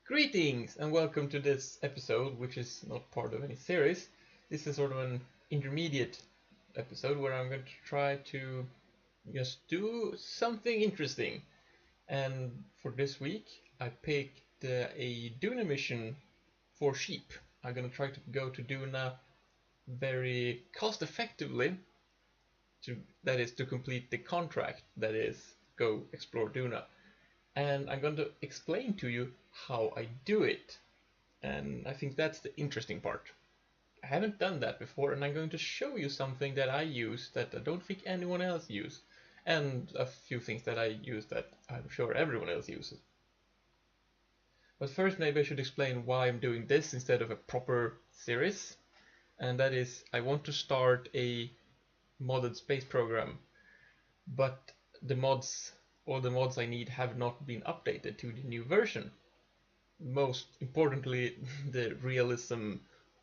Greetings and welcome to this episode, which is not part of any series. This is sort of an intermediate episode where I'm going to try to just do something interesting. And for this week, I picked a Duna mission for sheep. I'm going to try to go to Duna very cost effectively, that is to complete the contract, that is go explore Duna. And I'm going to explain to you how I do it. And I think that's the interesting part. I haven't done that before, and I'm going to show you something that I use that I don't think anyone else uses, and a few things that I use that I'm sure everyone else uses. But first, maybe I should explain why I'm doing this instead of a proper series, and that is I want to start a modded space program, but all the mods I need have not been updated to the new version. Most importantly, the realism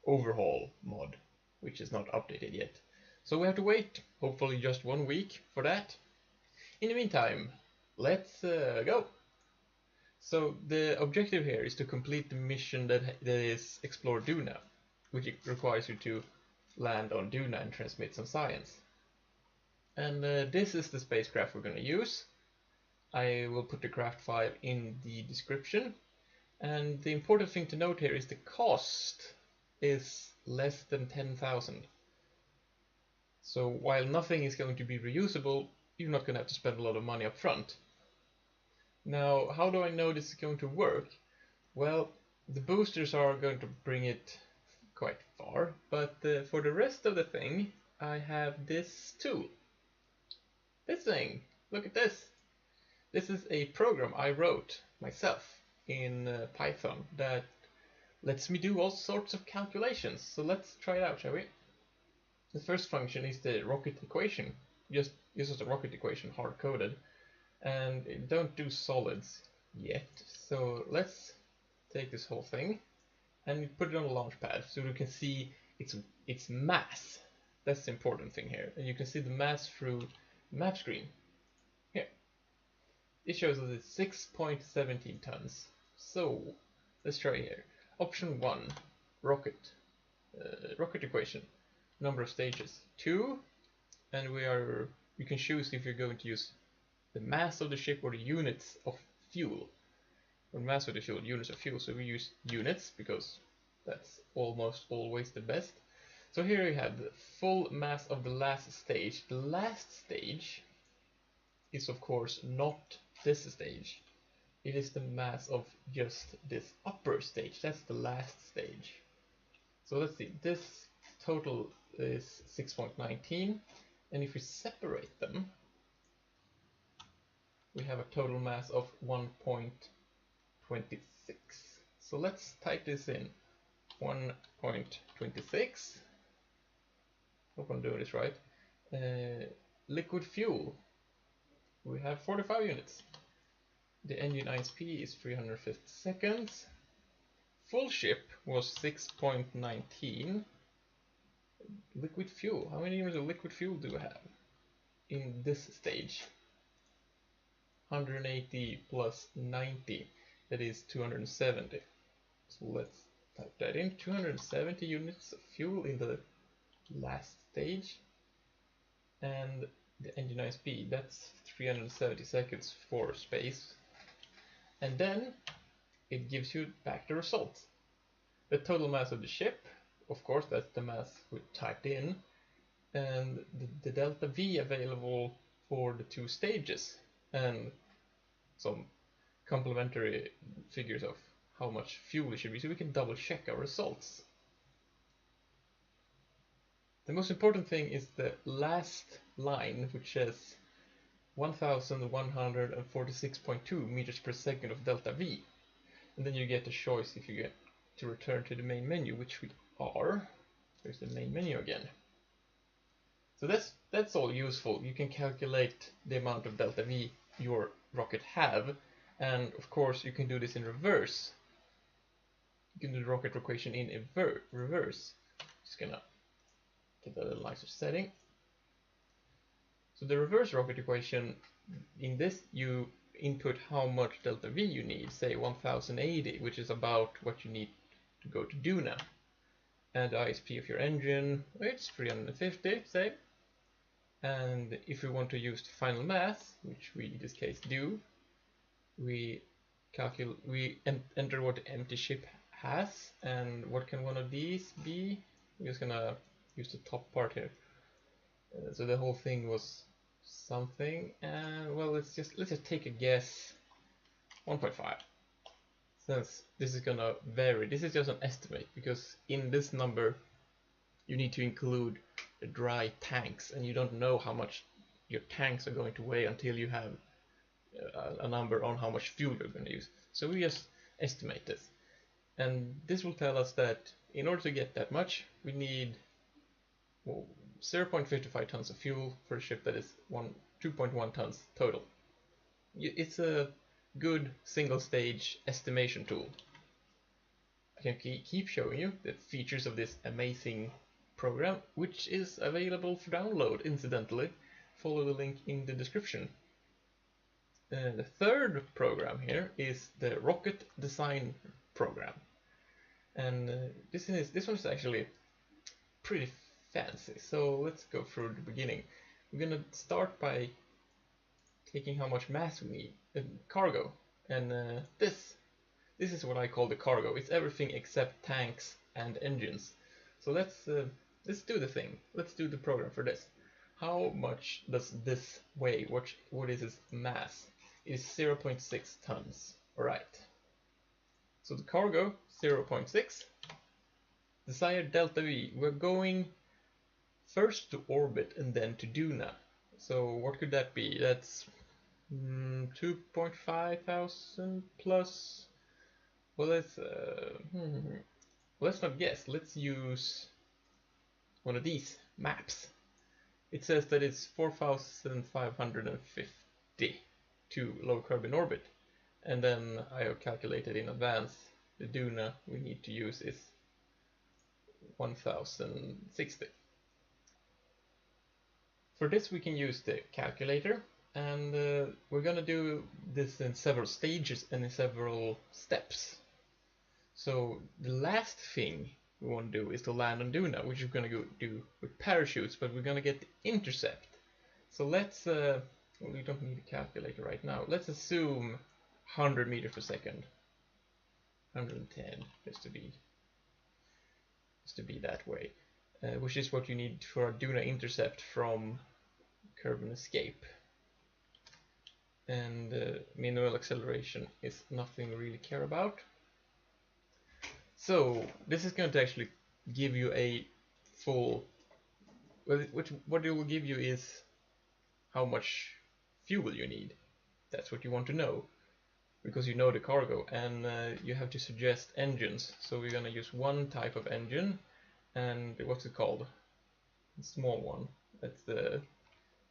overhaul mod, which is not updated yet. So we have to wait, hopefully just 1 week for that. In the meantime, let's go. So the objective here is to complete the mission that is Explore Duna, which requires you to land on Duna and transmit some science. And this is the spacecraft we're going to use. I will put the craft file in the description. And the important thing to note here is the cost is less than 10,000. So while nothing is going to be reusable, you're not going to have to spend a lot of money up front. Now, how do I know this is going to work? Well, the boosters are going to bring it quite far, but for the rest of the thing, I have this tool. This thing, look at this. This is a program I wrote myself in Python that lets me do all sorts of calculations. So let's try it out, shall we? The first function is the rocket equation. Just uses the rocket equation hard-coded, and it don't do solids yet. So let's take this whole thing and put it on a launch pad so we can see its mass. That's the important thing here. And you can see the mass through the map screen. Here. It shows us it's 6.17 tons. So let's try here. Option 1, rocket equation. Number of stages 2, and you can choose if you're going to use the mass of the ship or the units of fuel. Or mass of the fuel, units of fuel. So we use units because that's almost always the best. So here we have the full mass of the last stage. The last stage is of course not this stage. It is the mass of just this upper stage. That's the last stage. So let's see, this total is 6.19, and if we separate them, we have a total mass of 1.26. So let's type this in, 1.26. Hope I'm doing this right. Liquid fuel, we have 45 units. The engine ISP is 350 seconds. Full ship was 6.19. Liquid fuel, how many units of liquid fuel do we have in this stage? 180 plus 90, that is 270. So let's type that in, 270 units of fuel in the last stage. And the engine ISP, that's 370 seconds for space. And then it gives you back the results. The total mass of the ship, of course, that's the mass we typed in, and the delta V available for the 2 stages, and some complementary figures of how much fuel it should be, so we can double check our results. The most important thing is the last line, which says 1146.2 meters per second of delta V. And then you get a choice if you get to return to the main menu, which we are. There's the main menu again. So that's all useful. You can calculate the amount of delta V your rocket have, and of course you can do this in reverse. You can do the rocket equation in reverse. Just gonna get a little nicer setting. So the reverse rocket equation, in this you input how much delta V you need, say 1080, which is about what you need to go to Duna. And the ISP of your engine, it's 350, say. And if we want to use the final mass, which we in this case do, we enter what the empty ship has, and what can one of these be? We're just gonna use the top part here. So the whole thing was something, and well, let's just take a guess. 1.5. Since this is gonna vary, this is just an estimate, because in this number you need to include the dry tanks, and you don't know how much your tanks are going to weigh until you have a number on how much fuel you're going to use. So we just estimate this, and this will tell us that in order to get that much, we need 0.55 tons of fuel for a ship that is 2.1 tons total. It's a good single stage estimation tool. I can keep showing you the features of this amazing program, which is available for download, incidentally. Follow the link in the description. The third program here is the rocket design program, and this one is actually pretty fancy. So let's go through the beginning. We're gonna start by taking how much mass we need, cargo, and this is what I call the cargo. It's everything except tanks and engines. So let's do the thing. Let's do the program for this. How much does this weigh? What is its mass? It is 0.6 tons. Alright. So the cargo, 0.6. Desired delta V. We're going first to orbit and then to Duna. So what could that be? That's 2.5 thousand plus. Well, let's not guess. Let's use one of these maps. It says that it's 4,550 to low carbon orbit, and then I have calculated in advance the Duna we need to use is 1060. For this we can use the calculator, and we're gonna do this in several stages and in several steps. So the last thing we want to do is to land on Duna, which we're gonna go do with parachutes, but we're gonna get the intercept. So let's well, we don't need a calculator right now. Let's assume 100 meters per second, 110, just to be that way, which is what you need for a Duna intercept from Kerbin Escape. And minimal acceleration is nothing we really care about. So this is going to actually give you a full, well, what it will give you is how much fuel you need. That's what you want to know, because you know the cargo, and you have to suggest engines. So we're going to use one type of engine, and what's it called? The small one. That's the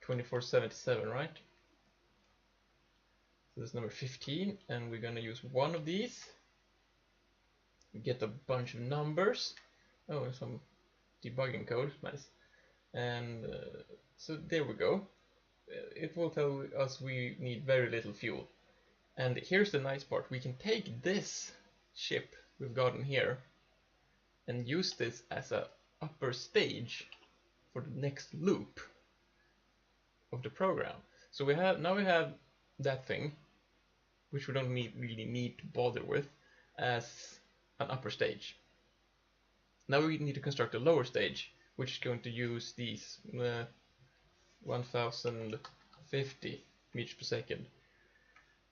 2477, right? So this is number 15, and we're going to use one of these. We get a bunch of numbers. Oh, and some debugging code, nice. And so there we go. It will tell us we need very little fuel. And here's the nice part. We can take this ship we've gotten here and use this as a upper stage for the next loop of the program. So we have that thing, which we don't really need to bother with, as an upper stage. Now we need to construct a lower stage, which is going to use these 1050 meters per second,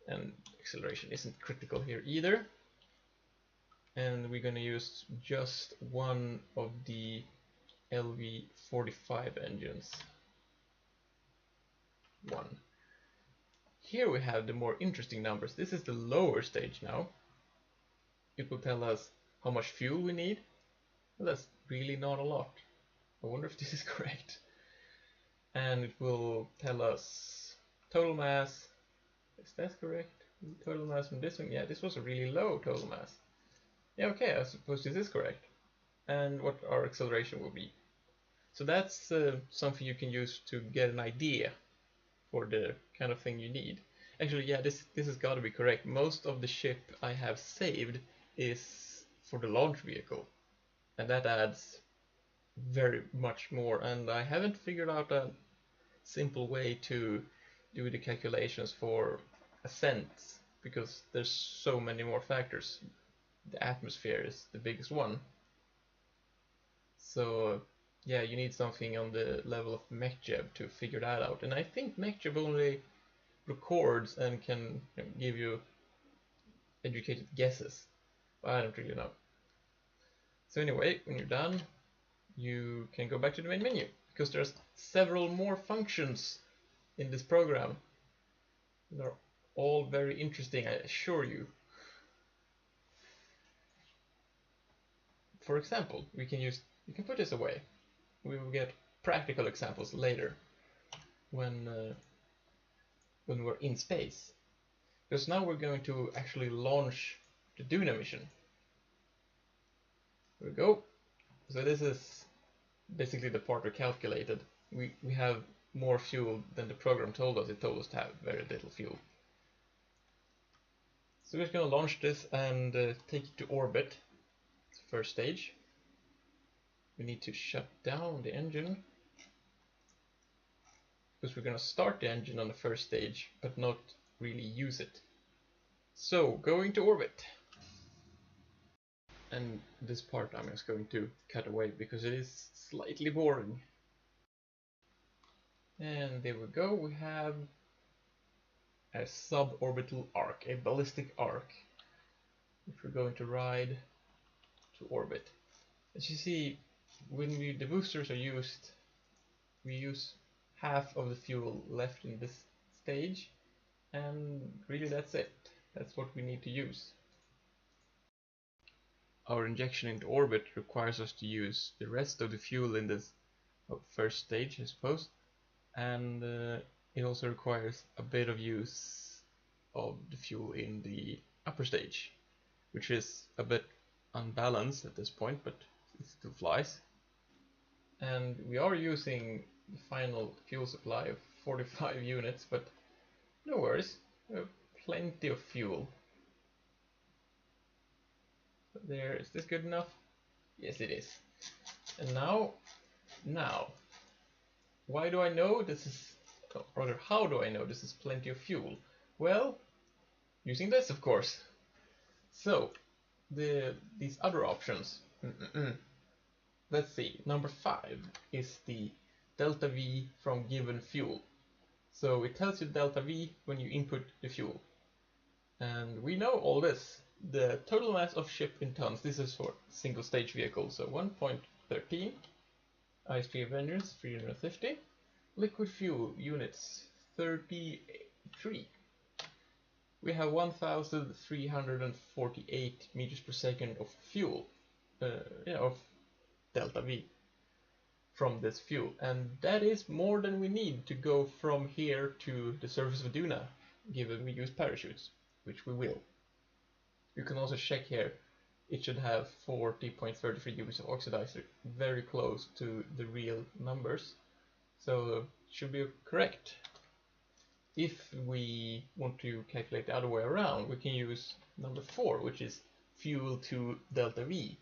and acceleration isn't critical here either. And we're going to use just one of the LV45 engines. One. Here we have the more interesting numbers. This is the lower stage now. It will tell us how much fuel we need. Well, that's really not a lot. I wonder if this is correct. And it will tell us total mass. Is that correct? Total mass from this one? Yeah, this was a really low total mass. Yeah, okay, I suppose this is correct. And what our acceleration will be. So that's something you can use to get an idea for the kind of thing you need. Actually, yeah, this has got to be correct. Most of the ship I have saved is for the launch vehicle, and that adds very much more. And I haven't figured out a simple way to do the calculations for ascent, because there's so many more factors. The atmosphere is the biggest one. So yeah, you need something on the level of MechJeb to figure that out. And I think MechJeb only records and can give you educated guesses, but I don't really know. So anyway, when you're done, you can go back to the main menu, because there's several more functions in this program. They're all very interesting, I assure you. For example, you can put this away. We will get practical examples later when we're in space. Because now we're going to actually launch the Duna mission. Here we go. So this is basically the part we calculated. We have more fuel than the program told us. It told us to have very little fuel. So we're just going to launch this and take it to orbit. It's the first stage. We need to shut down the engine, because we're going to start the engine on the first stage but not really use it. So going to orbit. And this part I'm just going to cut away because it is slightly boring. And there we go, we have a suborbital arc, a ballistic arc, which we're going to ride to orbit. As you see, when the boosters are used, we use half of the fuel left in this stage, and really that's it. That's what we need to use. Our injection into orbit requires us to use the rest of the fuel in this first stage, I suppose, and it also requires a bit of use of the fuel in the upper stage, which is a bit unbalanced at this point, but it still flies. And we are using the final fuel supply of 45 units, but no worries, we have plenty of fuel. So there, is this good enough? Yes, it is. And now, why do I know this is, or rather, how do I know this is plenty of fuel? Well, using this, of course. So, these other options. Let's see, number 5 is the delta V from given fuel. So it tells you delta V when you input the fuel. And we know all this. The total mass of ship in tons, this is for single stage vehicle, so 1.13, ISP Avengers 350, liquid fuel units 33. We have 1,348 meters per second of fuel, of delta V from this fuel, and that is more than we need to go from here to the surface of Duna, given we use parachutes, which we will. You can also check here, it should have 40.33 units of oxidizer, very close to the real numbers, so it should be correct. If we want to calculate the other way around, we can use number 4, which is fuel to delta V.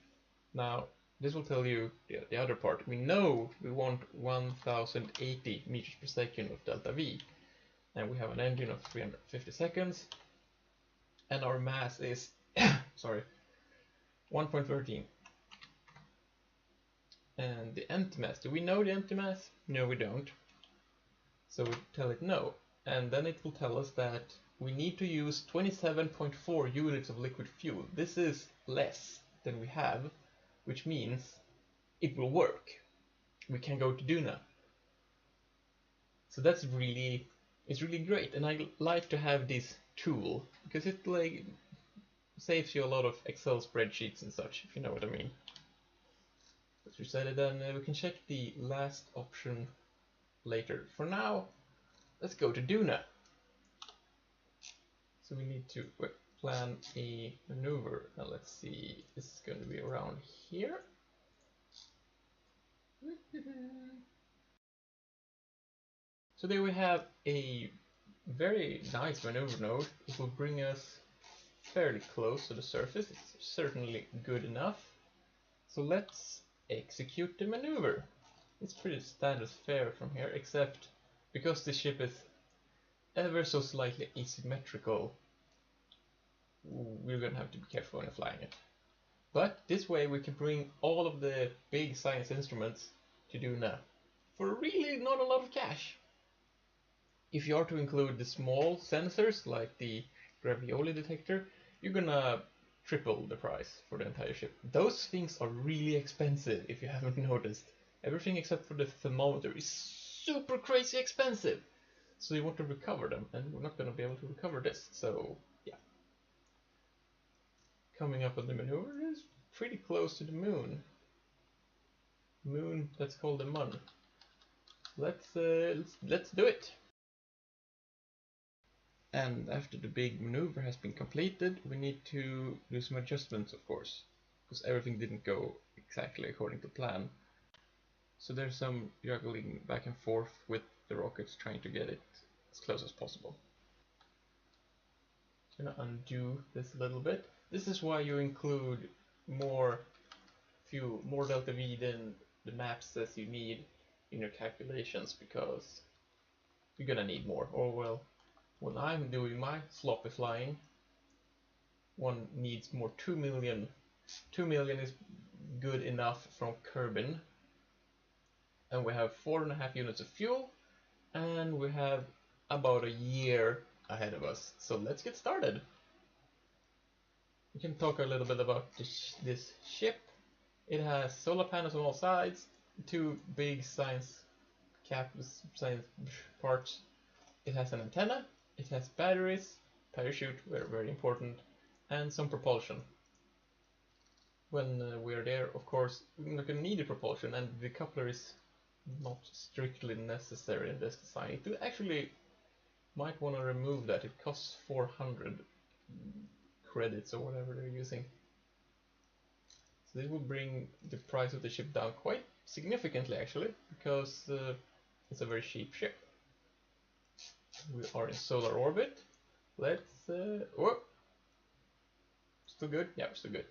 Now, this will tell you the other part. We know we want 1080 meters per second of delta V, and we have an engine of 350 seconds, and our mass is sorry, 1.13. And the empty mass, do we know the empty mass? No, we don't. So we tell it no, and then it will tell us that we need to use 27.4 units of liquid fuel. This is less than we have, which means it will work. We can go to Duna. So that's really great, and I like to have this tool because it saves you a lot of Excel spreadsheets and such, if you know what I mean. Let's reset it, then we can check the last option later. For now, let's go to Duna. So we need to plan a maneuver. Now let's see, this is going to be around here. So there we have a very nice maneuver node. It will bring us fairly close to the surface. It's certainly good enough. So let's execute the maneuver. It's pretty standard fare from here, except because this ship is ever so slightly asymmetrical, we're gonna have to be careful when flying it. But this way we can bring all of the big science instruments to Duna for really not a lot of cash. If you are to include the small sensors like the gravioli detector, you're gonna triple the price for the entire ship. Those things are really expensive if you haven't noticed. Everything except for the thermometer is super crazy expensive. So you want to recover them, and we're not gonna be able to recover this, so yeah. Coming up on the maneuver is pretty close to the moon. Moon that's called the Mun. Let's do it. And after the big maneuver has been completed, we need to do some adjustments, of course, because everything didn't go exactly according to plan. So there's some juggling back and forth with the rockets, trying to get it as close as possible. So I'm gonna undo this a little bit. This is why you include more delta V than the map says you need in your calculations, because you're gonna need more. Or well, when I'm doing my sloppy flying, one needs more. 2 million. 2 million is good enough from Kerbin. And we have 4.5 units of fuel, and we have about a year ahead of us. So let's get started. We can talk a little bit about this ship. It has solar panels on all sides, 2 big science parts. It has an antenna, it has batteries, parachute, very important, and some propulsion. When we're there, of course, we're not going to need a propulsion, and the coupler is not strictly necessary in this design. You actually might want to remove that. It costs 400 credits or whatever they're using. So this will bring the price of the ship down quite significantly, actually, because it's a very cheap ship. We are in solar orbit. Let's oh, still good? Yeah, we're still good.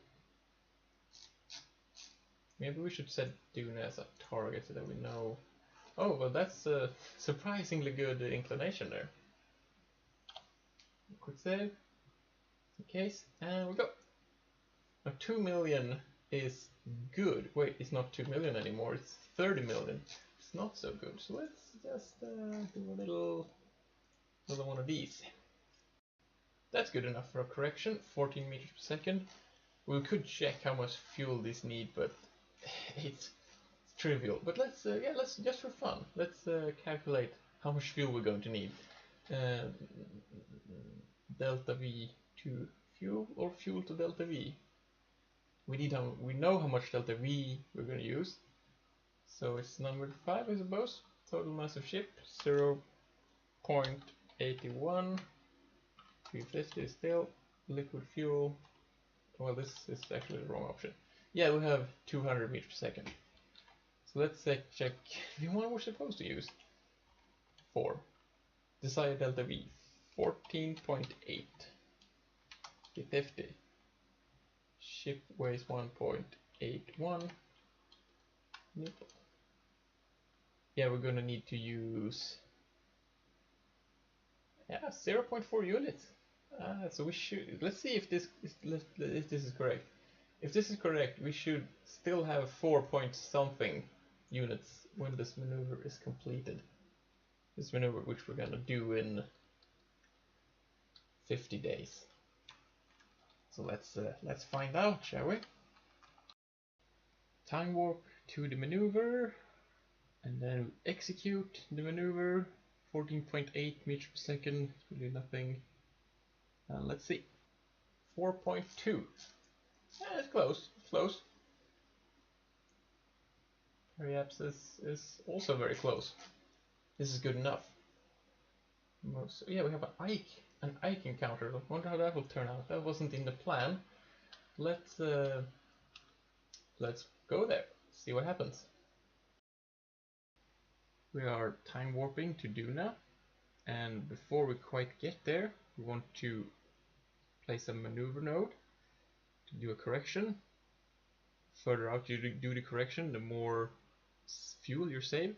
Maybe we should set Duna as a target so that we know. Oh, well, that's a surprisingly good inclination there. Quick save, in case, and we go. Now 2 million is good. Wait, it's not 2 million anymore, it's 30 million. It's not so good, so let's just do a little one of these. That's good enough for a correction, 14 meters per second. We could check how much fuel these need, but it's trivial. But let's just for fun, let's calculate how much fuel we're going to need. Delta V to fuel, or fuel to delta V. We know how much delta V we're going to use. So it's number 5, I suppose. Total mass of ship 0.81. 350 still. Liquid fuel. Well, this is actually the wrong option. Yeah, we have 200 meters per second. So let's check the one we're supposed to use. 4. Desired delta V 14.8. 350. Ship weighs 1.81. Nope. Yeah, we're gonna need to use 0.4 units. So we should, let's see if this is correct. If this is correct, we should still have 4 point something units when this maneuver is completed. This maneuver, which we're gonna do in 50 days. So let's find out, shall we? Time warp to the maneuver, and then execute the maneuver. 14.8 meters per second, really nothing. And let's see, 4.2. Yeah, it's close. It's close. Perhaps this is also very close. This is good enough. Yeah, we have an Ike encounter. I wonder how that will turn out. That wasn't in the plan. Let's go there. See what happens. We are time warping to Duna, And before we quite get there, we want to place a maneuver node to do a correction. Further out you do the correction, the more fuel you save.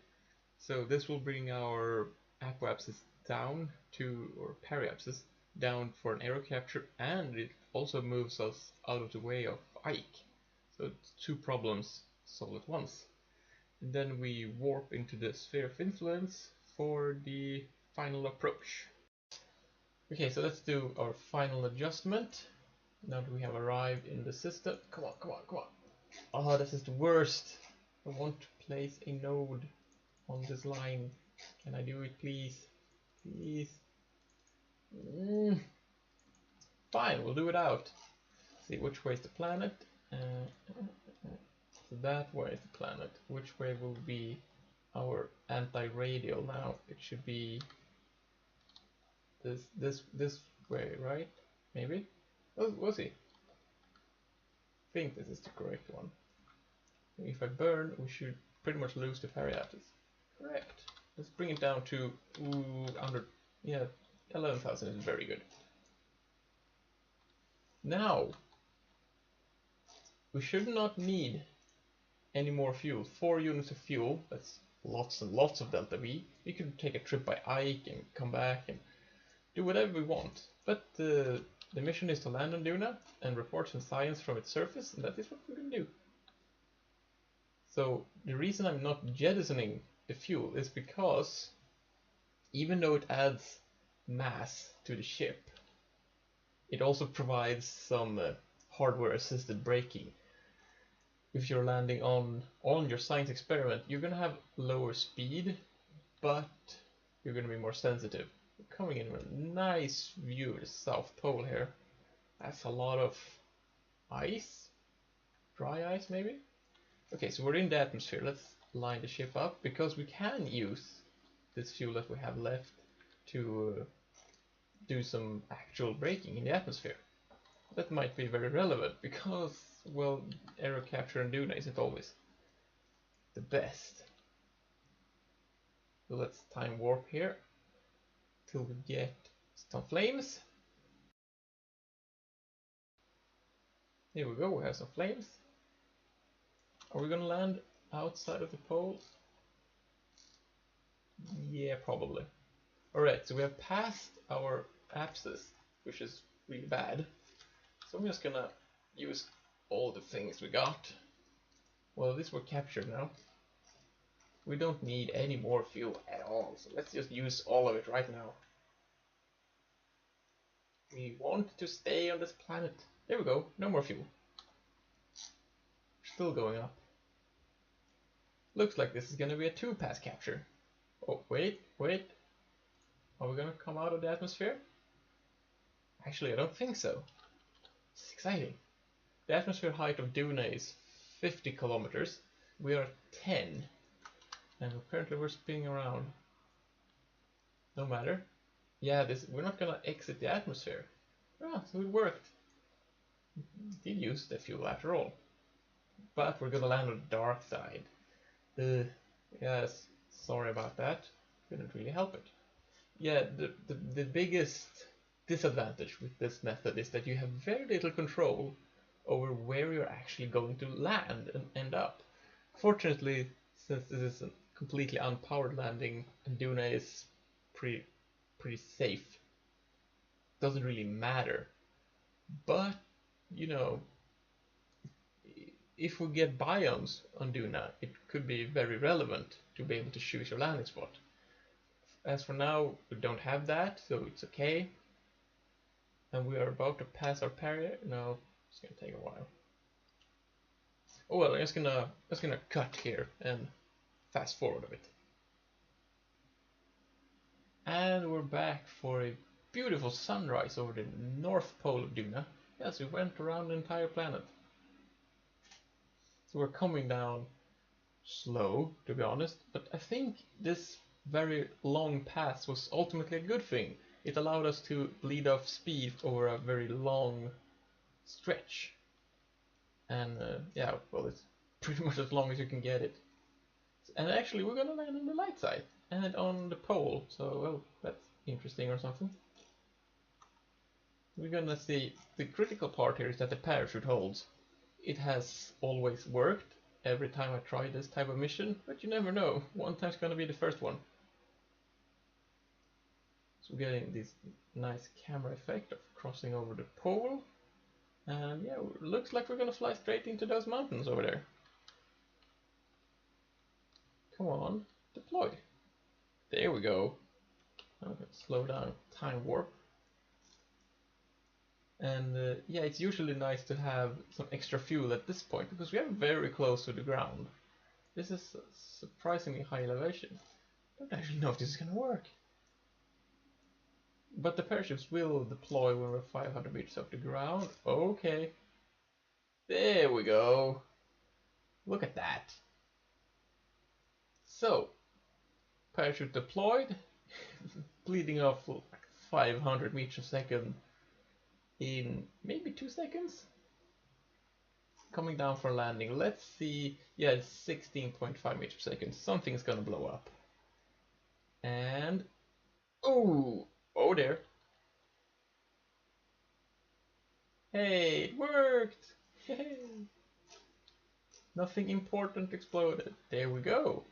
So this will bring our apoapsis down to, or periapsis down for an aero capture, and it also moves us out of the way of Ike. So it's two problems solved at once. And then we warp into the sphere of influence for the final approach. Okay, so let's do our final adjustment. Now that we have arrived in the system. Come on, come on, come on. Oh, this is the worst. I want to place a node on this line. Can I do it, please? Please. Fine, we'll do it out. See which way is the planet. So that way is the planet. Which way will be our anti-radial now? It should be this way, right? Maybe? Oh, we'll see. I think this is the correct one. If I burn, we should pretty much lose the periapsis. Correct. Let's bring it down to under, yeah, 11,000 is very good. Now we should not need any more fuel. 4 units of fuel, that's lots and lots of delta V. We could take a trip by Ike and come back and do whatever we want. But the mission is to land on Duna and report some science from its surface, and that is what we're going to do. So the reason I'm not jettisoning the fuel is because even though it adds mass to the ship, it also provides some hardware assisted braking. If you're landing on your science experiment, you're going to have lower speed, but you're going to be more sensitive. We're coming in with a nice view of the South Pole here. That's a lot of ice, dry ice maybe? Okay, so we're in the atmosphere. Let's line the ship up, because we can use this fuel that we have left to do some actual braking in the atmosphere. That might be very relevant because, well, aero capture and Duna isn't always the best. So let's time warp here till we get some flames. Here we go, we have some flames. Are we gonna land outside of the pole? Yeah, probably. Alright, so we have passed our apsis, which is really bad. So I'm just gonna use all the things we got. Well, these were captured now. We don't need any more fuel at all, so let's just use all of it right now. We want to stay on this planet. There we go, no more fuel. Still going up. Looks like this is gonna be a 2-pass capture. Oh, wait. Are we gonna come out of the atmosphere? Actually, I don't think so. It's exciting. The atmosphere height of Duna is 50 kilometers. We are 10. And apparently we're spinning around. No matter. Yeah, we're not gonna exit the atmosphere. Ah, so it worked. We did use the fuel after all. But we're gonna land on the dark side. Yes, sorry about that. Couldn't really help it. Yeah, the biggest disadvantage with this method is that you have very little control over where you're actually going to land and end up. Fortunately, since this is a completely unpowered landing and Duna is pretty safe, doesn't really matter. But, you know, if we get biomes on Duna, it could be very relevant to be able to choose your landing spot. As for now, we don't have that, so it's okay. And we are about to pass our barrier. No, it's gonna take a while. Oh well, I'm just gonna cut here and fast forward a bit. And we're back for a beautiful sunrise over the North Pole of Duna. Yes, we went around the entire planet. So we're coming down slow, to be honest, but I think this very long pass was ultimately a good thing. It allowed us to bleed off speed over a very long stretch. And yeah, well, it's pretty much as long as you can get it. And actually, we're gonna land on the light side and on the pole, so well, interesting or something. We're gonna see the critical part here is that the parachute holds. It has always worked every time I try this type of mission, but you never know. One time's gonna be the first one. So we're getting this nice camera effect of crossing over the pole. And yeah, looks like we're gonna fly straight into those mountains over there. Come on, deploy. There we go. I'm gonna slow down time warp. And yeah, it's usually nice to have some extra fuel at this point because we are very close to the ground. This is surprisingly high elevation. I don't actually know if this is gonna work. But the parachutes will deploy when we're 500 meters off the ground. Okay. There we go. Look at that. So, parachute deployed, bleeding off like 500 meters a second in maybe 2 seconds. Coming down for landing. Let's see. Yeah, it's 16.5 meters per second. Something's gonna blow up. And oh there. Hey, it worked. Yay. Nothing important exploded. There we go.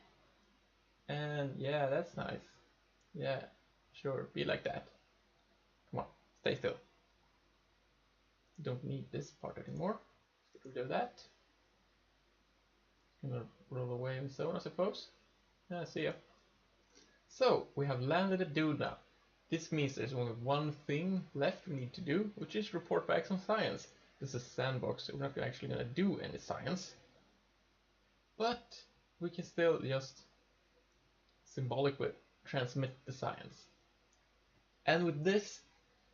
And yeah, that's nice. Yeah, sure, be like that. Come on, stay still. Don't need this part anymore. Let's get rid of that. Gonna roll away and so on, I suppose. Yeah, see ya. So, we have landed at Duna. This means there's only one thing left we need to do, which is report back some science. This is a sandbox, so we're not actually gonna do any science. But we can still just symbolically transmit the science. And with this,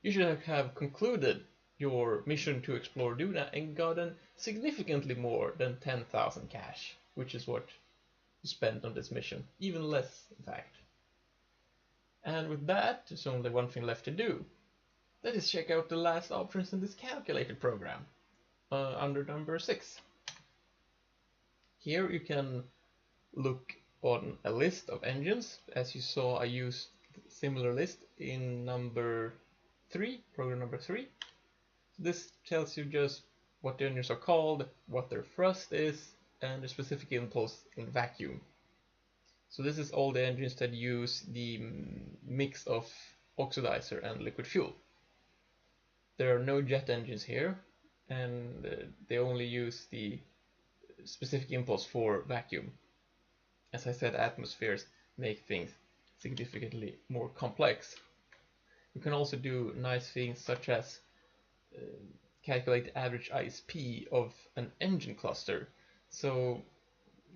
you should have concluded your mission to explore Duna and gotten significantly more than 10,000 cash, which is what you spent on this mission, even less in fact. And with that, there's only one thing left to do. That is check out the last options in this calculator program, under number 6. Here you can look on a list of engines. As you saw, I used a similar list in number 3, program number 3. This tells you just what the engines are called, what their thrust is, and the specific impulse in vacuum. So this is all the engines that use the mix of oxidizer and liquid fuel. There are no jet engines here, and they only use the specific impulse for vacuum. As I said, atmospheres make things significantly more complex. You can also do nice things such as calculate the average ISP of an engine cluster. So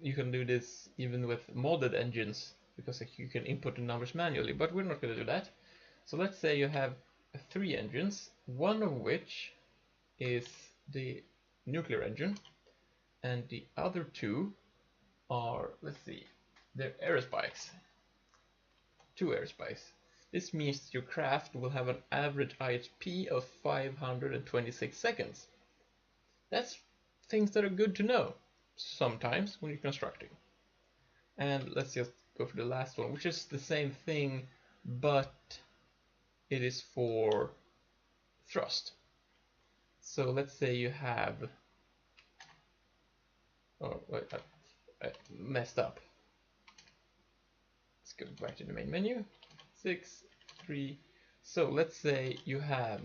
you can do this even with modded engines because you can input the numbers manually, but we're not going to do that. So let's say you have 3 engines, one of which is the nuclear engine, and the other 2 are, let's see, they're aerospikes. 2 aerospikes. This means your craft will have an average ISP of 526 seconds. That's things that are good to know sometimes when you're constructing. And let's just go for the last one, which is the same thing, but it is for thrust. So let's say you have, oh wait, I messed up. Let's go back to the main menu. 6, 3. So let's say you have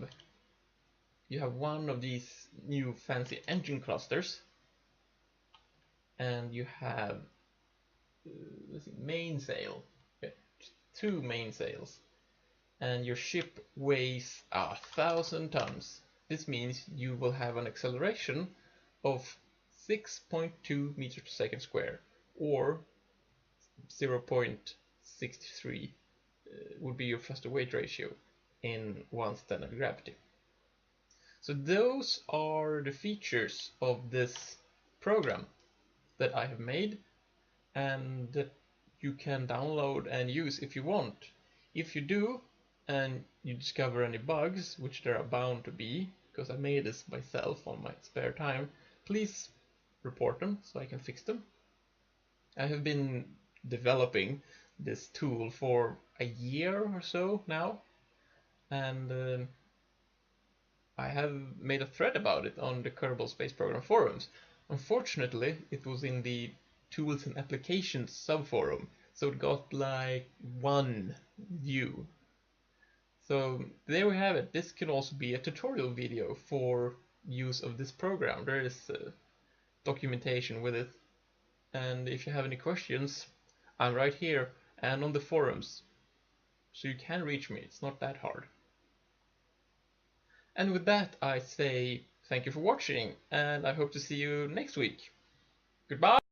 one of these new fancy engine clusters, and you have let's see, mainsail. Okay, 2 mainsails, and your ship weighs 1,000 tons. This means you will have an acceleration of 6.2 meters per second square, or 0.63 would be your thrust to weight ratio in 1 standard gravity. So those are the features of this program that I have made and that you can download and use if you want. If you do and you discover any bugs, which there are bound to be because I made this myself on my spare time, please report them so I can fix them. I have been developing this tool for a year or so now, and I have made a thread about it on the Kerbal Space Program forums. Unfortunately, it was in the Tools and Applications subforum, so it got like one view. So there we have it. This can also be a tutorial video for use of this program. There is documentation with it, and if you have any questions, I'm right here and on the forums, so you can reach me. It's not that hard. And with that, I say thank you for watching, and I hope to see you next week. Goodbye!